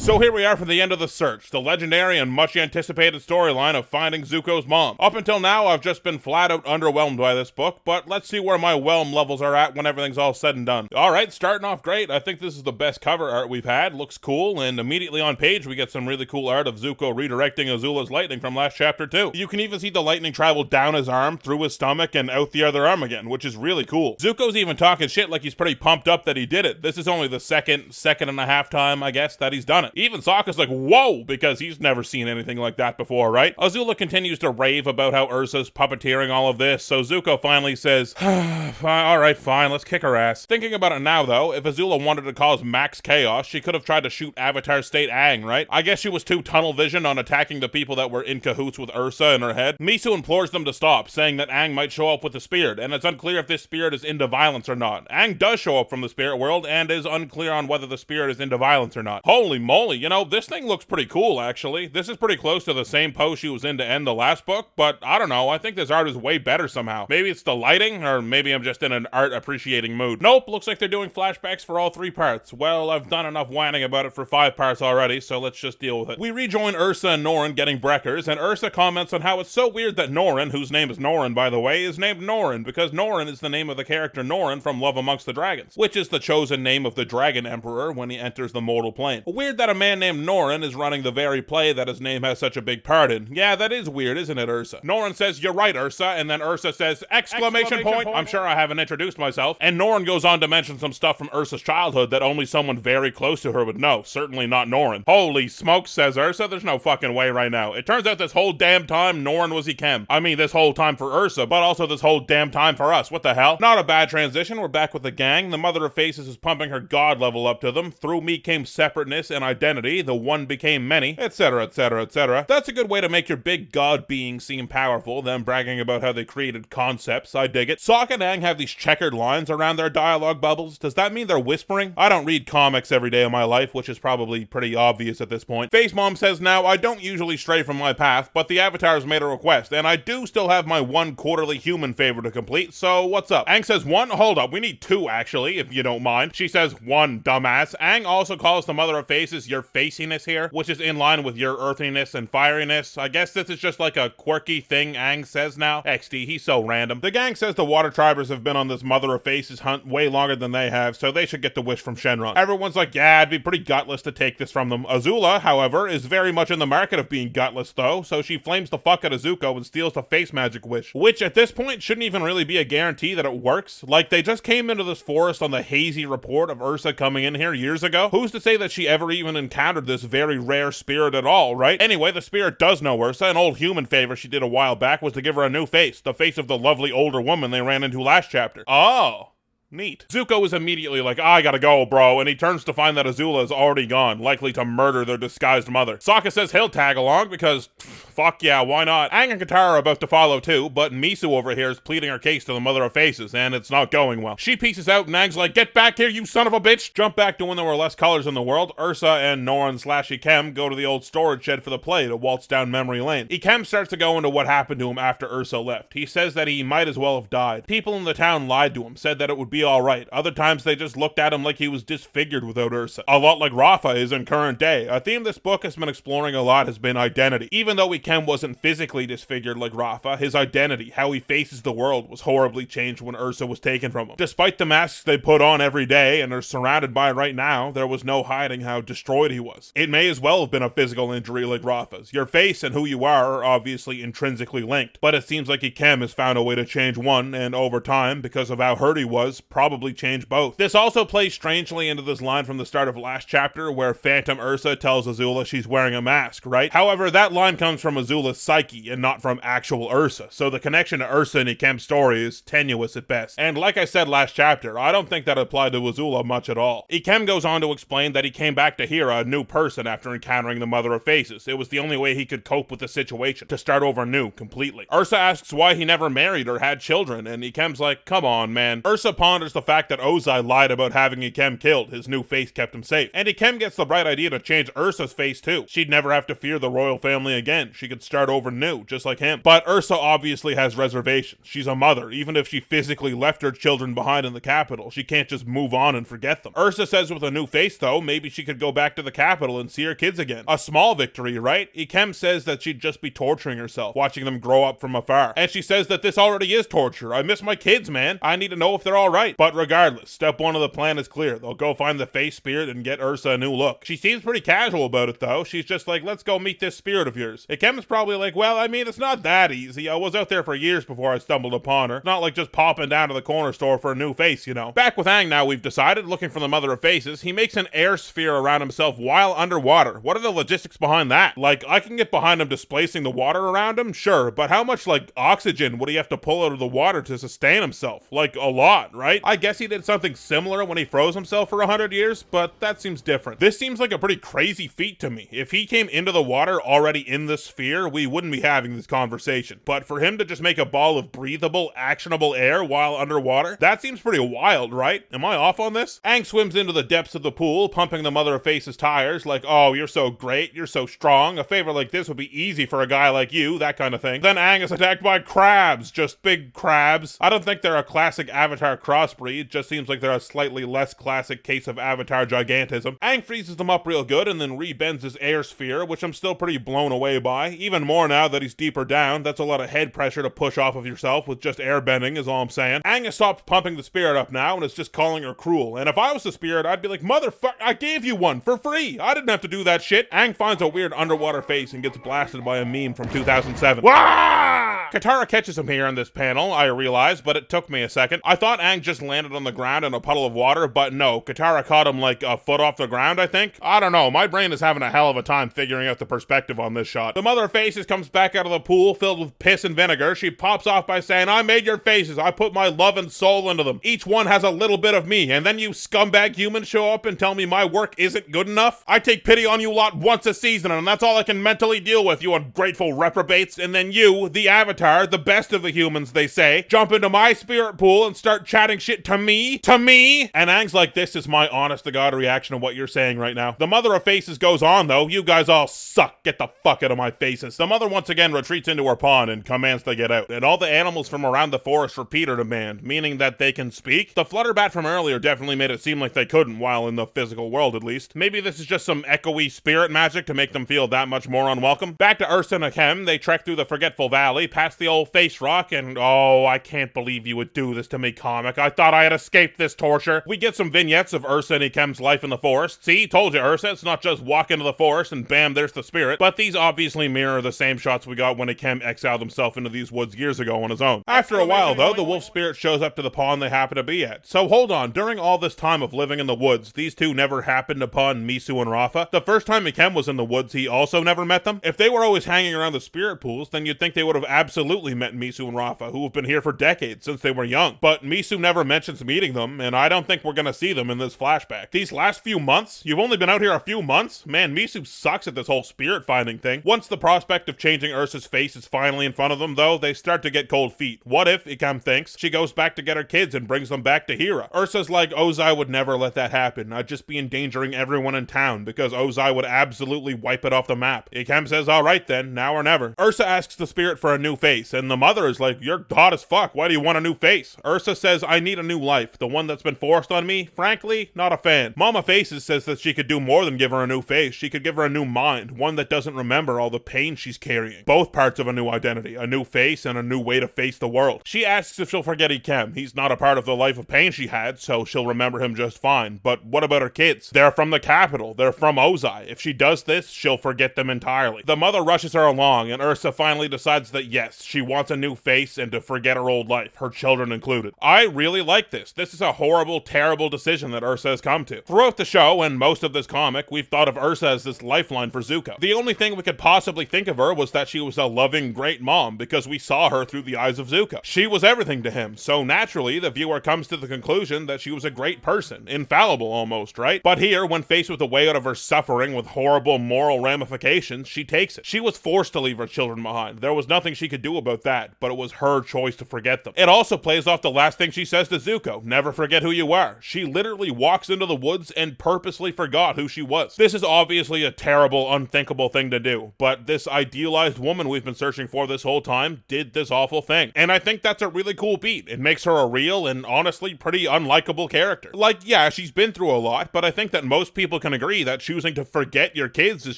So here we are for the end of the search, the legendary and much anticipated storyline of finding Zuko's mom. Up until now, I've just been flat out underwhelmed by this book, but let's see where my whelm levels are at when everything's all said and done. Alright, starting off great. I think this is the best cover art we've had. Looks cool, and immediately on page we get some really cool art of Zuko redirecting Azula's lightning from last chapter too. You can even see the lightning travel down his arm, through his stomach, and out the other arm again, which is really cool. Zuko's even talking shit like he's pretty pumped up that he did it. This is only the second and a half time, I guess, that he's done it. Even Sokka's like, whoa, because he's never seen anything like that before, right? Azula continues to rave about how Ursa's puppeteering all of this, so Zuko finally says, alright, fine, let's kick her ass. Thinking about it now, though, if Azula wanted to cause max chaos, she could have tried to shoot Avatar State Aang, right? I guess she was too tunnel visioned on attacking the people that were in cahoots with Ursa in her head. Misu implores them to stop, saying that Aang might show up with the spirit, and it's unclear if this spirit is into violence or not. Aang does show up from the spirit world, and is unclear on whether the spirit is into violence or not. Holy moly, you know, this thing looks pretty cool, actually. This is pretty close to the same pose she was in to end the last book, but I don't know, I think this art is way better somehow. Maybe it's the lighting, or maybe I'm just in an art appreciating mood. Nope, looks like they're doing flashbacks for all 3 parts. Well, I've done enough whining about it for 5 parts already, so let's just deal with it. We rejoin Ursa and Norin getting Breckers, and Ursa comments on how it's so weird that Norin, whose name is Norin by the way, is named Norin, because Norin is the name of the character Norin from Love Amongst the Dragons, which is the chosen name of the Dragon Emperor when he enters the mortal plane. Weird that a man named Norin is running the very play that his name has such a big part in. Yeah, that is weird, isn't it, Ursa? Norin says, "You're right, Ursa," and then Ursa says, exclamation point. I'm sure I haven't introduced myself. And Norin goes on to mention some stuff from Ursa's childhood that only someone very close to her would know. Certainly not Norin. Holy smokes, says Ursa, there's no fucking way right now. It turns out this whole damn time Norin was Ikem. I mean, this whole time for Ursa, but also this whole damn time for us. What the hell? Not a bad transition. We're back with the gang. The Mother of Faces is pumping her god level up to them. Through me came separateness and identity. The one became many, etc, etc, etc. That's a good way to make your big god being seem powerful, them bragging about how they created concepts. I dig it. Sokka and Aang have these checkered lines around their dialogue bubbles. Does that mean they're whispering? I don't read comics every day of my life, which is probably pretty obvious at this point. Face Mom says, now, I don't usually stray from my path, but the Avatars made a request, and I do still have my 1 quarterly human favor to complete, so what's up? Aang says 1? Hold up, we need 2 actually, if you don't mind. She says 1, dumbass. Aang also calls the Mother of Faces your faciness here, which is in line with your earthiness and fieriness. I guess this is just like a quirky thing Aang says now. XD, he's so random. The gang says the Water Tribers have been on this Mother of Faces hunt way longer than they have, so they should get the wish from Shenron. Everyone's like, yeah, it'd be pretty gutless to take this from them. Azula, however, is very much in the market of being gutless though, so she flames the fuck out of Zuko and steals the face magic wish, which at this point shouldn't even really be a guarantee that it works. Like, they just came into this forest on the hazy report of Ursa coming in here years ago. Who's to say that she ever even encountered this very rare spirit at all, right? Anyway, the spirit does know Ursa. An old human favor she did a while back was to give her a new face, the face of the lovely older woman they ran into last chapter. Oh. Neat. Zuko is immediately like, I gotta go, bro, and he turns to find that Azula is already gone, likely to murder their disguised mother. Sokka says he'll tag along because, fuck yeah, why not? Aang and Katara are about to follow too, but Misu over here is pleading her case to the Mother of Faces, and it's not going well. She pieces out, and Aang's like, get back here, you son of a bitch! Jump back to when there were less colors in the world. Ursa and Norin/Ikem go to the old storage shed for the play to waltz down memory lane. Ikem starts to go into what happened to him after Ursa left. He says that he might as well have died. People in the town lied to him, said that it would be alright. Other times they just looked at him like he was disfigured without Ursa. A lot like Rafa is in current day. A theme this book has been exploring a lot has been identity. Even though Ikem wasn't physically disfigured like Rafa, his identity, how he faces the world, was horribly changed when Ursa was taken from him. Despite the masks they put on every day and are surrounded by right now, there was no hiding how destroyed he was. It may as well have been a physical injury like Rafa's. Your face and who you are obviously intrinsically linked, but it seems like Ikem has found a way to change one, and over time, because of how hurt he was, probably change both. This also plays strangely into this line from the start of last chapter where Phantom Ursa tells Azula she's wearing a mask, right? However, that line comes from Azula's psyche and not from actual Ursa, so the connection to Ursa and Ikem's story is tenuous at best. And like I said last chapter, I don't think that applied to Azula much at all. Ikem goes on to explain that he came back to Hira a new person after encountering the Mother of Faces. It was the only way he could cope with the situation, to start over new, completely. Ursa asks why he never married or had children, and Ikem's like, come on, man. Ursa ponders ponders the fact that Ozai lied about having Ikem killed. His new face kept him safe. And Ikem gets the bright idea to change Ursa's face too. She'd never have to fear the royal family again. She could start over new, just like him. But Ursa obviously has reservations. She's a mother. Even if she physically left her children behind in the capital, she can't just move on and forget them. Ursa says with a new face though, maybe she could go back to the capital and see her kids again. A small victory, right? Ikem says that she'd just be torturing herself, watching them grow up from afar. And she says that this already is torture. I miss my kids, man. I need to know if they're alright. But regardless, step one of the plan is clear. They'll go find the face spirit and get Ursa a new look. She seems pretty casual about it though. She's just like, let's go meet this spirit of yours. Ikem's probably like, well, I mean, it's not that easy. I was out there for years before I stumbled upon her. Not like just popping down to the corner store for a new face, you know. Back with Aang now, we've decided, looking for the mother of faces, he makes an air sphere around himself while underwater. What are the logistics behind that? Like, I can get behind him displacing the water around him, sure, but how much, like, oxygen would he have to pull out of the water to sustain himself? Like, a lot, right? I guess he did something similar when he froze himself for 100 years, but that seems different. This seems like a pretty crazy feat to me. If he came into the water already in the sphere, we wouldn't be having this conversation. But for him to just make a ball of breathable, actionable air while underwater, that seems pretty wild, right? Am I off on this? Aang swims into the depths of the pool, pumping the mother of faces tires, like, oh, you're so great, you're so strong, a favor like this would be easy for a guy like you, that kind of thing. Then Aang is attacked by crabs, just big crabs. I don't think they're a classic Avatar crossbreed, just seems like they're a slightly less classic case of Avatar gigantism. Aang freezes them up real good and then rebends his air sphere, which I'm still pretty blown away by, even more now that he's deeper down. That's a lot of head pressure to push off of yourself with just air bending is all I'm saying. Aang has stopped pumping the spirit up now and is just calling her cruel, and if I was the spirit, I'd be like, motherfucker, I gave you one for free. I didn't have to do that shit. Aang finds a weird underwater face and gets blasted by a meme from 2007. Wah! Katara catches him here in this panel, I realize, but it took me a second. I thought Aang just landed on the ground in a puddle of water, but no, Katara caught him like a foot off the ground, I think. I don't know, my brain is having a hell of a time figuring out the perspective on this shot. The mother of faces comes back out of the pool filled with piss and vinegar. She pops off by saying, I made your faces, I put my love and soul into them. Each one has a little bit of me, and then you scumbag humans show up and tell me my work isn't good enough? I take pity on you lot once a season, and that's all I can mentally deal with, you ungrateful reprobates. And then you, the Avatar, the best of the humans, they say, jump into my spirit pool and start chatting shit to me? To me? And Aang's like, this is my honest to God reaction to what you're saying right now. The mother of faces goes on though, you guys all suck, get the fuck out of my faces. The mother once again retreats into her pond and commands to get out, and all the animals from around the forest repeat her demand, meaning that they can speak. The flutterbat from earlier definitely made it seem like they couldn't, while in the physical world at least. Maybe this is just some echoey spirit magic to make them feel that much more unwelcome. Back to Ursa and Ikem, they trek through the Forgetful Valley, past the old face rock, and oh, I can't believe you would do this to me, comic. I thought I had escaped this torture. We get some vignettes of Ursa and Ikem's life in the forest. See, told you, Ursa, it's not just walk into the forest and bam, there's the spirit. But these obviously mirror the same shots we got when Ikem exiled himself into these woods years ago on his own. After a while, though, the wolf spirit shows up to the pond they happen to be at. So hold on, during all this time of living in the woods, these two never happened upon Misu and Rafa. The first time Ikem was in the woods, he also never met them. If they were always hanging around the spirit pools, then you'd think they would have absolutely met Misu and Rafa, who have been here for decades, since they were young. But Misu never mentions meeting them, and I don't think we're gonna see them in this flashback. These last few months? You've only been out here a few months? Man, Misu sucks at this whole spirit finding thing. Once the prospect of changing Ursa's face is finally in front of them, though, they start to get cold feet. What if, Ikem thinks, she goes back to get her kids and brings them back to Hira? Ursa's like, Ozai would never let that happen. I'd just be endangering everyone in town, because Ozai would absolutely wipe it off the map. Ikem says, alright then, now or never. Ursa asks the spirit for a new face, and the mother is like, you're hot as fuck, why do you want a new face? Ursa says, I need a new life. The one that's been forced on me? Frankly, not a fan. Mama Faces says that she could do more than give her a new face. She could give her a new mind, one that doesn't remember all the pain she's carrying. Both parts of a new identity, a new face and a new way to face the world. She asks if she'll forget Ikem. He's not a part of the life of pain she had, so she'll remember him just fine. But what about her kids? They're from the capital. They're from Ozai. If she does this, she'll forget them entirely. The mother rushes her along, and Ursa finally decides that yes, she wants a new face and to forget her old life, her children included. I really like this. This is a horrible, terrible decision that Ursa has come to. Throughout the show, and most of this comic, we've thought of Ursa as this lifeline for Zuko. The only thing we could possibly think of her was that she was a loving, great mom, because we saw her through the eyes of Zuko. She was everything to him, so naturally, the viewer comes to the conclusion that she was a great person, infallible almost, right? But here, when faced with the way out of her suffering with horrible moral ramifications, she takes it. She was forced to leave her children behind. There was nothing she could could do about that, but it was her choice to forget them. It also plays off the last thing she says to Zuko, never forget who you are. She literally walks into the woods and purposely forgot who she was. This is obviously a terrible, unthinkable thing to do, but this idealized woman we've been searching for this whole time did this awful thing. And I think that's a really cool beat. It makes her a real and honestly pretty unlikable character. Like, yeah, she's been through a lot, but I think that most people can agree that choosing to forget your kids is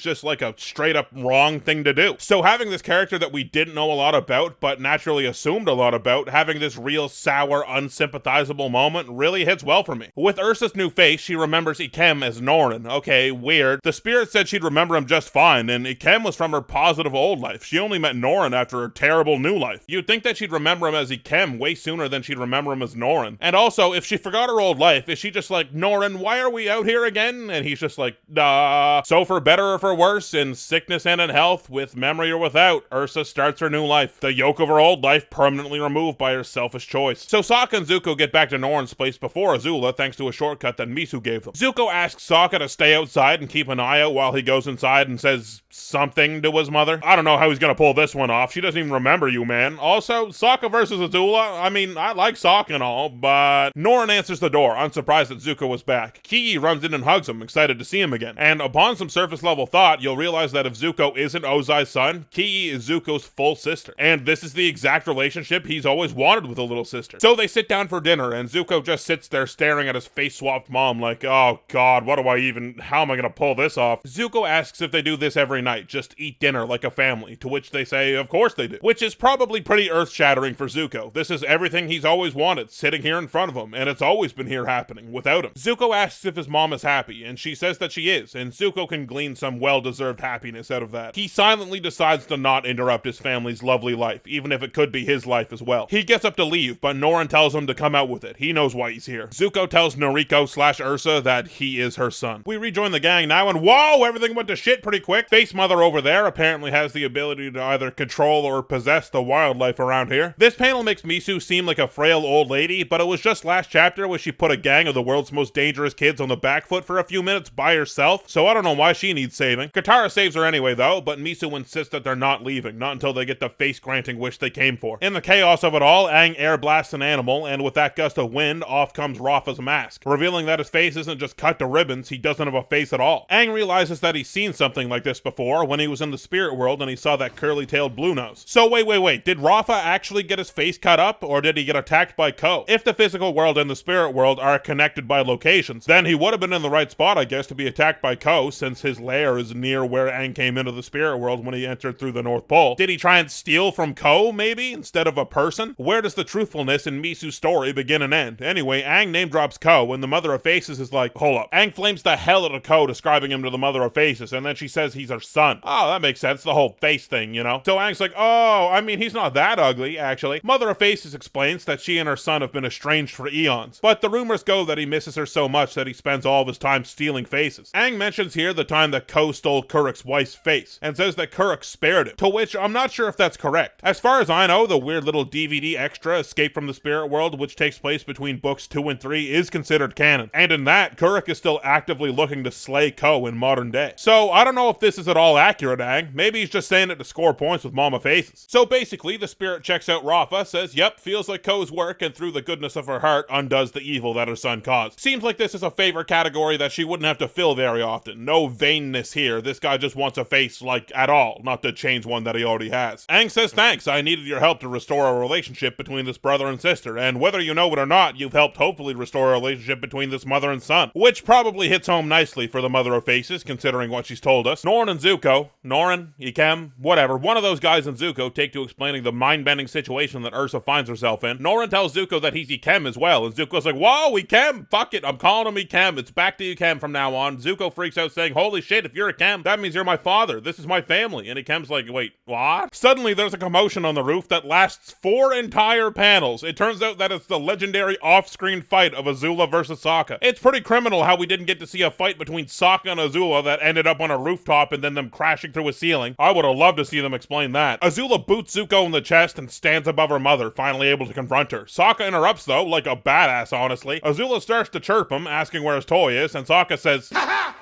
just like a straight up wrong thing to do. So having this character that we didn't know a lot about, but naturally assumed a lot about, having this real sour, unsympathizable moment really hits well for me. With Ursa's new face, she remembers Ikem as Norin. Okay, weird. The spirit said she'd remember him just fine, and Ikem was from her positive old life. She only met Norin after her terrible new life. You'd think that she'd remember him as Ikem way sooner than she'd remember him as Norin. And also, if she forgot her old life, is she just like, Norin, why are we out here again? And he's just like, So for better or for worse, in sickness and in health, with memory or without, Ursa starts her new life. The yoke of her old life permanently removed by her selfish choice. So Sokka and Zuko get back to Norin's place before Azula thanks to a shortcut that Misu gave them. Zuko asks Sokka to stay outside and keep an eye out while he goes inside and says something to his mother. I don't know how he's gonna pull this one off. She doesn't even remember you, man. Also, Sokka versus Azula, I mean, I like Sokka and all, but Norin answers the door, unsurprised that Zuko was back. Kiki runs in and hugs him, excited to see him again. And upon some surface level thought, you'll realize that if Zuko isn't Ozai's son, Kiki is Zuko's full sister. And this is the exact relationship he's always wanted with a little sister. So they sit down for dinner, and Zuko just sits there staring at his face-swapped mom like, oh god, how am I gonna pull this off? Zuko asks if they do this every night, just eat dinner like a family, to which they say, of course they do. Which is probably pretty earth-shattering for Zuko. This is everything he's always wanted, sitting here in front of him, and it's always been here happening, without him. Zuko asks if his mom is happy, and she says that she is, and Zuko can glean some well-deserved happiness out of that. He silently decides to not interrupt his family's lovely life, even if it could be his life as well. He gets up to leave, but Norin tells him to come out with it. He knows why he's here. Zuko tells Noriko/Ursa that he is her son. We rejoin the gang now, and whoa, everything went to shit pretty quick. Face Mother over there apparently has the ability to either control or possess the wildlife around here. This panel makes Misu seem like a frail old lady, but it was just last chapter where she put a gang of the world's most dangerous kids on the back foot for a few minutes by herself, so I don't know why she needs saving. Katara saves her anyway though, but Misu insists that they're not leaving, not until they get the face-granting wish they came for. In the chaos of it all, Aang air blasts an animal, and with that gust of wind, off comes Rafa's mask, revealing that his face isn't just cut to ribbons, he doesn't have a face at all. Aang realizes that he's seen something like this before when he was in the spirit world and he saw that curly-tailed blue nose. So wait, did Rafa actually get his face cut up, or did he get attacked by Ko? If the physical world and the spirit world are connected by locations, then he would have been in the right spot, I guess, to be attacked by Ko, since his lair is near where Aang came into the spirit world when he entered through the North Pole. Did he try and steal from Ko, maybe, instead of a person? Where does the truthfulness in Misu's story begin and end? Anyway, Aang name drops Ko, and the Mother of Faces is like, hold up. Aang flames the hell out of Ko, describing him to the Mother of Faces, and then she says he's her son. Oh, that makes sense, the whole face thing, you know? So Aang's like, oh, I mean, he's not that ugly, actually. Mother of Faces explains that she and her son have been estranged for eons, but the rumors go that he misses her so much that he spends all of his time stealing faces. Aang mentions here the time that Ko stole Kuruk's wife's face, and says that Kuruk spared him, to which I'm not sure if that's correct. As far as I know, the weird little DVD extra, Escape from the Spirit World, which takes place between books 2 and 3, is considered canon, and in that, Kuruk is still actively looking to slay Ko in modern day. So I don't know if this is at all accurate, Aang. Maybe he's just saying it to score points with Mama Faces. So basically, the spirit checks out Rafa, says, yep, feels like Ko's work, and through the goodness of her heart, undoes the evil that her son caused. Seems like this is a favor category that she wouldn't have to fill very often. No vainness here. This guy just wants a face, like, at all, not to change one that he already has. Aang says, thanks, I needed your help to restore a relationship between this brother and sister, and whether you know it or not, you've helped hopefully restore a relationship between this mother and son, which probably hits home nicely for the Mother of Faces, considering what she's told us. Norin and Zuko, Ikem, whatever, one of those guys and Zuko take to explaining the mind-bending situation that Ursa finds herself in. Norin tells Zuko that he's Ikem as well, and Zuko's like, whoa, Ikem, fuck it, I'm calling him Ikem, it's back to Ikem from now on. Zuko freaks out saying, holy shit, if you're Ikem, that means you're my father, this is my family, and Ikem's like, wait, what? Suddenly there's a commotion on the roof that lasts 4 entire panels. It turns out that it's the legendary off-screen fight of Azula versus Sokka. It's pretty criminal how we didn't get to see a fight between Sokka and Azula that ended up on a rooftop and then them crashing through a ceiling. I would have loved to see them explain that. Azula boots Zuko in the chest and stands above her mother, finally able to confront her. Sokka interrupts though, like a badass honestly. Azula starts to chirp him, asking where his toy is, and Sokka says, "Haha!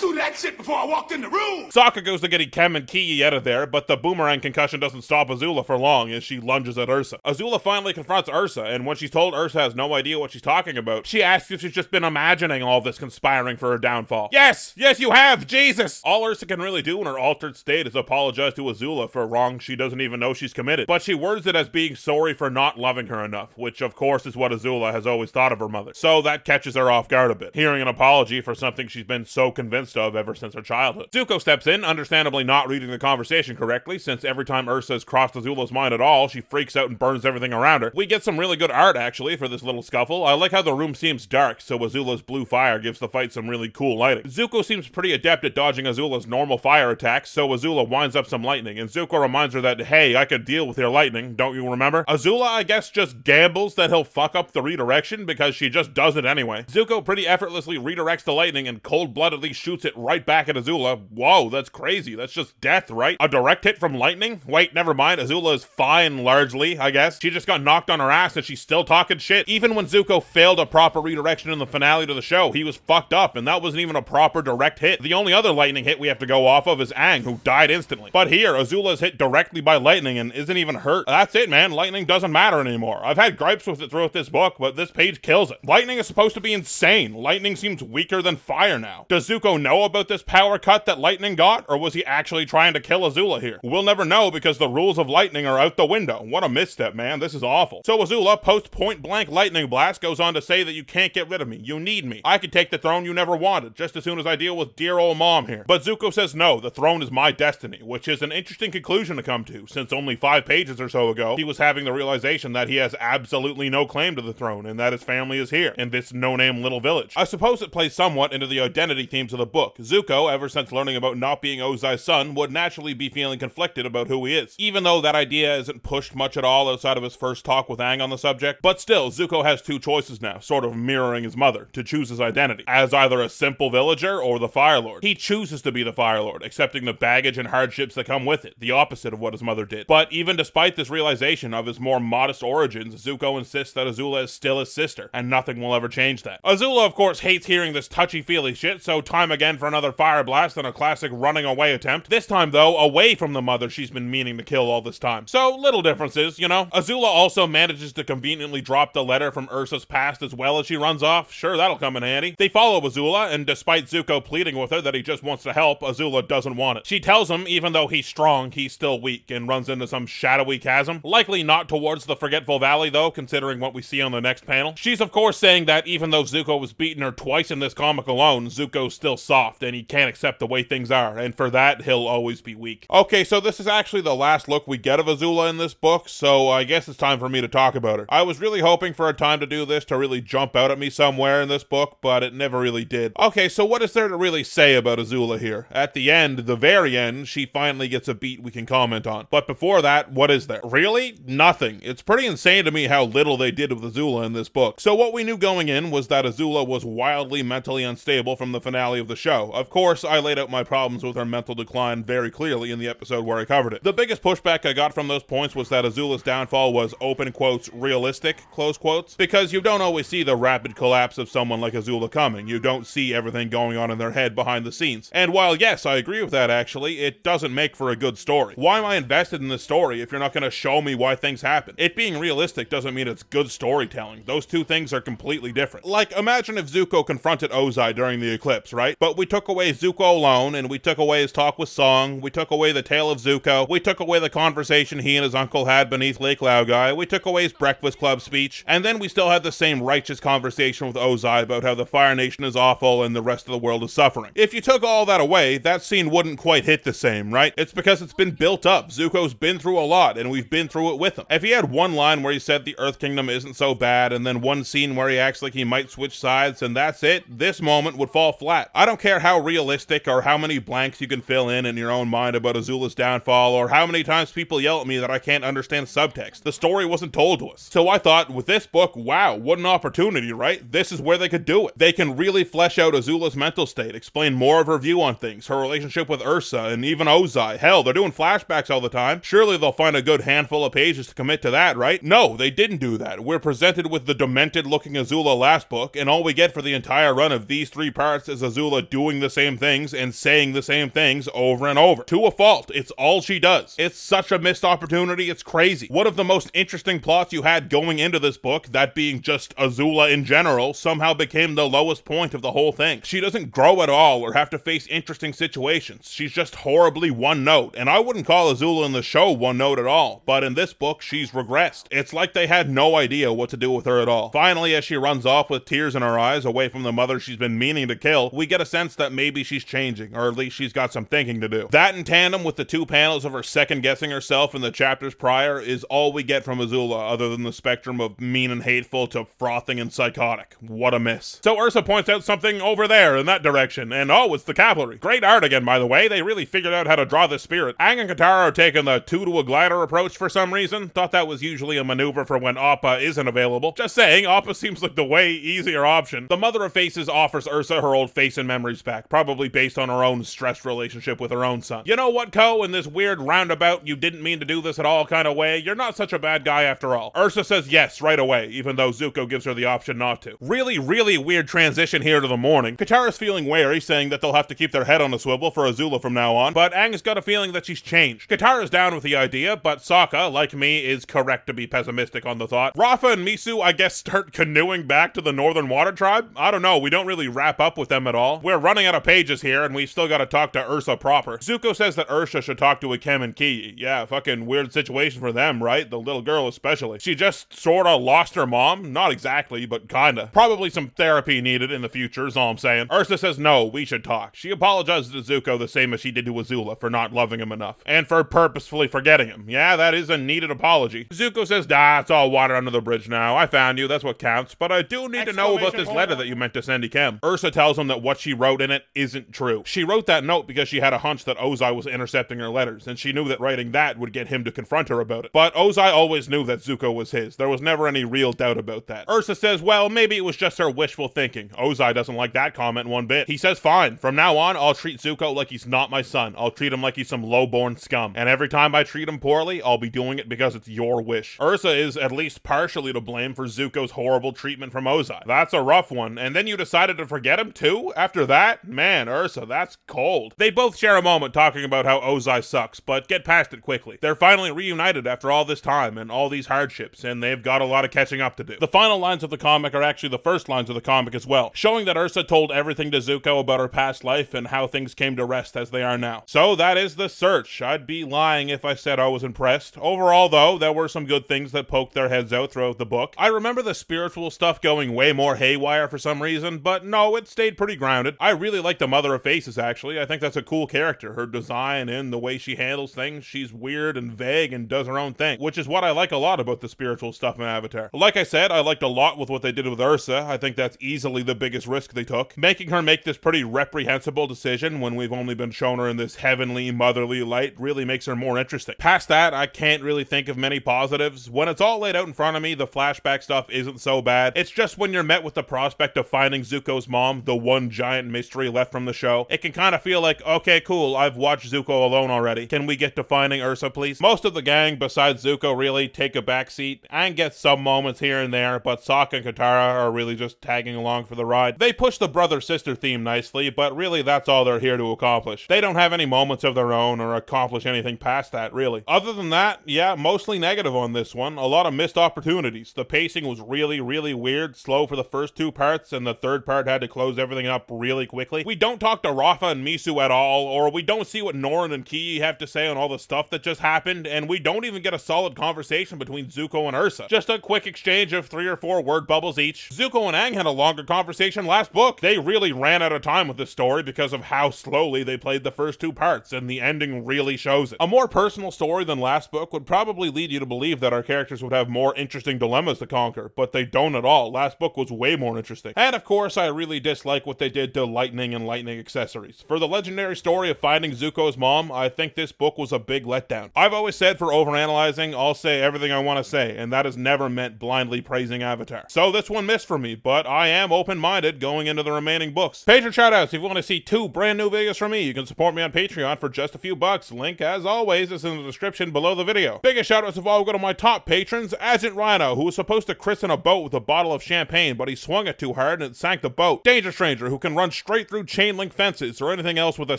through that shit before I walked in the room. Sokka goes to get Ikem and Kiyi out of there, but the boomerang concussion doesn't stop Azula for long as she lunges at Ursa. Azula finally confronts Ursa, and when she's told Ursa has no idea what she's talking about, she asks if she's just been imagining all this conspiring for her downfall. Yes you have, Jesus! All Ursa can really do in her altered state is apologize to Azula for wrongs she doesn't even know she's committed, but she words it as being sorry for not loving her enough, which of course is what Azula has always thought of her mother. So that catches her off guard a bit, hearing an apology for something she's been so convinced of ever since her childhood. Zuko steps in, understandably not reading the conversation correctly, since every time Ursa has crossed Azula's mind at all, she freaks out and burns everything around her. We get some really good art actually for this little scuffle. I like how the room seems dark, so Azula's blue fire gives the fight some really cool lighting. Zuko seems pretty adept at dodging Azula's normal fire attacks, so Azula winds up some lightning, and Zuko reminds her that, hey, I could deal with your lightning, don't you remember? Azula, I guess, just gambles that he'll fuck up the redirection because she just does it anyway. Zuko pretty effortlessly redirects the lightning and cold-bloodedly shoots it right back at Azula. Whoa, that's crazy. That's just death, right? A direct hit from lightning? Wait, never mind. Azula is fine, largely, I guess. She just got knocked on her ass and she's still talking shit. Even when Zuko failed a proper redirection in the finale to the show, he was fucked up, and that wasn't even a proper direct hit. The only other lightning hit we have to go off of is Aang, who died instantly. But here, Azula is hit directly by lightning and isn't even hurt. That's it, man. Lightning doesn't matter anymore. I've had gripes with it throughout this book, but this page kills it. Lightning is supposed to be insane. Lightning seems weaker than fire now. Does Zuko know about this power cut that lightning got, or was he actually trying to kill Azula here? We'll never know because the rules of lightning are out the window. What a misstep, man. This is awful. So Azula, post point-blank lightning blast, goes on to say that you can't get rid of me. You need me. I could take the throne you never wanted, just as soon as I deal with dear old mom here. But Zuko says no, the throne is my destiny, which is an interesting conclusion to come to, since only 5 pages or so ago, he was having the realization that he has absolutely no claim to the throne, and that his family is here, in this no-name little village. I suppose it plays somewhat into the identity themes of the book. Zuko, ever since learning about not being Ozai's son, would naturally be feeling conflicted about who he is, even though that idea isn't pushed much at all outside of his first talk with Aang on the subject. But still, Zuko has 2 choices now, sort of mirroring his mother, to choose his identity, as either a simple villager or the Fire Lord. He chooses to be the Fire Lord, accepting the baggage and hardships that come with it, the opposite of what his mother did. But even despite this realization of his more modest origins, Zuko insists that Azula is still his sister, and nothing will ever change that. Azula, of course, hates hearing this touchy-feely shit, so time again for another fire blast and a classic running away attempt. This time, though, away from the mother she's been meaning to kill all this time. So, little differences, you know? Azula also manages to conveniently drop the letter from Ursa's past as well as she runs off. Sure, that'll come in handy. They follow Azula, and despite Zuko pleading with her that he just wants to help, Azula doesn't want it. She tells him, even though he's strong, he's still weak, and runs into some shadowy chasm. Likely not towards the Forgetful Valley, though, considering what we see on the next panel. She's of course saying that even though Zuko was beating her twice in this comic alone, Zuko's still soft, and he can't accept the way things are, and for that, he'll always be weak. Okay, so this is actually the last look we get of Azula in this book, so I guess it's time for me to talk about her. I was really hoping for a time to do this to really jump out at me somewhere in this book, but it never really did. Okay, so what is there to really say about Azula here? At the end, the very end, she finally gets a beat we can comment on. But before that, what is there? Really? Nothing. It's pretty insane to me how little they did with Azula in this book. So what we knew going in was that Azula was wildly mentally unstable from the finale of the show. Of course, I laid out my problems with her mental decline very clearly in the episode where I covered it. The biggest pushback I got from those points was that Azula's downfall was open quotes realistic, close quotes, because you don't always see the rapid collapse of someone like Azula coming. You don't see everything going on in their head behind the scenes. And while yes, I agree with that actually, it doesn't make for a good story. Why am I invested in this story if you're not going to show me why things happen? It being realistic doesn't mean it's good storytelling. Those two things are completely different. Like, imagine if Zuko confronted Ozai during the eclipse, right? But we took away Zuko alone, and we took away his talk with Song, we took away the tale of Zuko, we took away the conversation he and his uncle had beneath Lake Laogai, we took away his Breakfast Club speech, and then we still had the same righteous conversation with Ozai about how the Fire Nation is awful and the rest of the world is suffering. If you took all that away, that scene wouldn't quite hit the same, right? It's because it's been built up. Zuko's been through a lot, and we've been through it with him. If he had one line where he said the Earth Kingdom isn't so bad, and then one scene where he acts like he might switch sides, and that's it, this moment would fall flat. I don't care how realistic or how many blanks you can fill in your own mind about Azula's downfall, or how many times people yell at me that I can't understand subtext. The story wasn't told to us. So I thought, with this book, wow, what an opportunity, right? This is where they could do it. They can really flesh out Azula's mental state, explain more of her view on things, her relationship with Ursa, and even Ozai. Hell, they're doing flashbacks all the time. Surely they'll find a good handful of pages to commit to that, right? No, they didn't do that. We're presented with the demented-looking Azula last book, and all we get for the entire run of these 3 parts is Azula Azula doing the same things and saying the same things over and over. To a fault. It's all she does. It's such a missed opportunity, it's crazy. One of the most interesting plots you had going into this book, that being just Azula in general, somehow became the lowest point of the whole thing. She doesn't grow at all or have to face interesting situations. She's just horribly one note, and I wouldn't call Azula in the show one note at all, but in this book, she's regressed. It's like they had no idea what to do with her at all. Finally, as she runs off with tears in her eyes away from the mother she's been meaning to kill, we get a sense that maybe she's changing, or at least she's got some thinking to do. That in tandem with the 2 panels of her second-guessing herself in the chapters prior is all we get from Azula, other than the spectrum of mean and hateful to frothing and psychotic. What a miss. So Ursa points out something over there in that direction, and oh, it's the cavalry. Great art again, by the way. They really figured out how to draw the spirit. Aang and Katara are taking the 2 to a glider approach for some reason. Thought that was usually a maneuver for when Appa isn't available. Just saying, Appa seems like the way easier option. The Mother of Faces offers Ursa her old face and memories back, probably based on her own stressed relationship with her own son. You know what, Ko? In this weird roundabout, you didn't mean to do this at all kind of way, you're not such a bad guy after all. Ursa says yes right away, even though Zuko gives her the option not to. Really weird transition here to the morning. Katara's feeling wary, saying that they'll have to keep their head on a swivel for Azula from now on, but Aang's got a feeling that she's changed. Katara's down with the idea, but Sokka, like me, is correct to be pessimistic on the thought. Rafa and Misu, I guess, start canoeing back to the Northern Water Tribe? I don't know, we don't really wrap up with them at all. We're running out of pages here, and we've still got to talk to Ursa proper. Zuko says that Ursa should talk to Akem and Ki. Yeah, fucking weird situation for them, right? The little girl especially. She just sorta lost her mom? Not exactly, but kinda. Probably some therapy needed in the future, is all I'm saying. Ursa says no, we should talk. She apologizes to Zuko the same as she did to Azula for not loving him enough, and for purposefully forgetting him. Yeah, that is a needed apology. Zuko says, nah, it's all water under the bridge now. I found you, that's what counts, but I do need to know about this letter that you meant to send Akem. Ursa tells him that what she wrote in it isn't true. She wrote that note because she had a hunch that Ozai was intercepting her letters, and she knew that writing that would get him to confront her about it. But Ozai always knew that Zuko was his. There was never any real doubt about that. Ursa says, well, maybe it was just her wishful thinking. Ozai doesn't like that comment one bit. He says, fine, from now on, I'll treat Zuko like he's not my son. I'll treat him like he's some low-born scum. And every time I treat him poorly, I'll be doing it because it's your wish. Ursa is at least partially to blame for Zuko's horrible treatment from Ozai. That's a rough one. And then you decided to forget him too? After that? Man, Ursa, that's cold. They both share a moment talking about how Ozai sucks, but get past it quickly. They're finally reunited after all this time and all these hardships, and they've got a lot of catching up to do. The final lines of the comic are actually the first lines of the comic as well, showing that Ursa told everything to Zuko about her past life and how things came to rest as they are now. So that is The Search. I'd be lying if I said I was impressed. Overall, though, there were some good things that poked their heads out throughout the book. I remember the spiritual stuff going way more haywire for some reason, but no, it stayed pretty grounded. I really like the Mother of Faces, actually. I think that's a cool character. Her design and the way she handles things, she's weird and vague and does her own thing, which is what I like a lot about the spiritual stuff in Avatar. Like I said, I liked a lot with what they did with Ursa. I think that's easily the biggest risk they took. Making her make this pretty reprehensible decision when we've only been shown her in this heavenly, motherly light really makes her more interesting. Past that, I can't really think of many positives. When it's all laid out in front of me, the flashback stuff isn't so bad. It's just when you're met with the prospect of finding Zuko's mom, the one giant mystery left from the show, it can kind of feel like, okay, cool, I've watched Zuko alone already. Can we get to finding Ursa, please? Most of the gang, besides Zuko, really take a backseat. Aang gets some moments here and there, but Sokka and Katara are really just tagging along for the ride. They push the brother-sister theme nicely, but really that's all they're here to accomplish. They don't have any moments of their own or accomplish anything past that, really. Other than that, yeah, mostly negative on this one. A lot of missed opportunities. The pacing was really weird, slow for the first 2 parts, and the third part had to close everything up really quickly. We don't talk to Rafa and Misu at all, or we don't see what Norin and Ki have to say on all the stuff that just happened, and we don't even get a solid conversation between Zuko and Ursa. Just a quick exchange of 3 or 4 word bubbles each. Zuko and Aang had a longer conversation last book. They really ran out of time with this story because of how slowly they played the first 2 parts, and the ending really shows it. A more personal story than last book would probably lead you to believe that our characters would have more interesting dilemmas to conquer, but they don't at all. Last book was way more interesting. And of course, I really dislike what they did to lightning and lightning accessories. For the legendary story of finding Zuko's mom, I think this book was a big letdown. I've always said for Overanalyzing, I'll say everything I want to say, and that has never meant blindly praising Avatar. So this one missed for me, but I am open-minded going into the remaining books. Patreon shoutouts, if you want to see 2 brand new videos from me, you can support me on Patreon for just a few bucks. Link, as always, is in the description below the video. Biggest shoutouts of all go to my top patrons, Agent Rhino, who was supposed to christen a boat with a bottle of champagne, but he swung it too hard and it sank the boat. Danger Stranger, who can run straight through chain link fences or anything else with a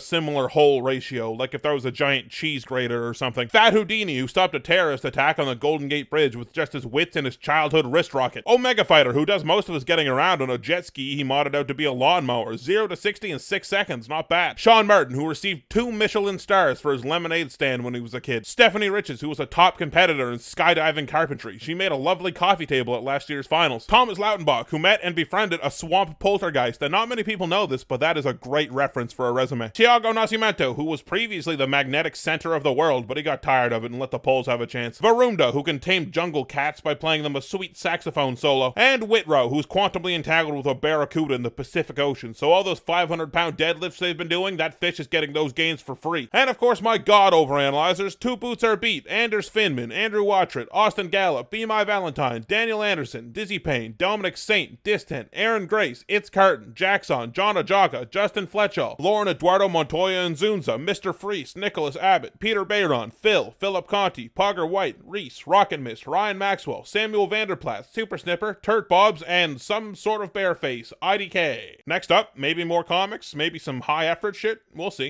similar hole ratio, like if there was a giant cheese grater or something. Fat Houdini, who stopped a terrorist attack on the Golden Gate Bridge with just his wits and his childhood wrist rocket. Omega Fighter, who does most of his getting around on a jet ski he modded out to be a lawnmower. 0 to 60 in 6 seconds, not bad. Sean Martin, who received 2 Michelin stars for his lemonade stand when he was a kid. Stephanie Riches, who was a top competitor in skydiving carpentry. She made a lovely coffee table at last year's finals. Thomas Lautenbach, who met and befriended a swamp poltergeist, and not many people know this, but that is a great reference for a resume. Thiago Nascimento, who was previously the magnetic center of the world, but he got tired of it and let the Poles have a chance. Varunda, who can tame jungle cats by playing them a sweet saxophone solo. And Whitrow, who's quantumly entangled with a barracuda in the Pacific Ocean, so all those 500-pound deadlifts they've been doing, that fish is getting those gains for free. And of course, my god overanalyzers, Two Boots Are Beat, Anders Finman, Andrew Wattrett, Austin Gallup, Be My Valentine, Daniel Anderson, Dizzy Payne, Dominic Saint, Distant, Aaron Grace, It's Carton, Jackson, John Ajaga, Justin Fletchall, Lauren Eduardo Montoya and Zunza, Mr. Freese, Nicholas Abbott, Peter Bayron, Phil, Philip Conti, Pogger White, Reese, Rocket Mist, Ryan Maxwell, Samuel Vanderplatz, Super Snipper, Turt Bobs, and some sort of bear face, IDK. Next up, maybe more comics, maybe some high effort shit, we'll see.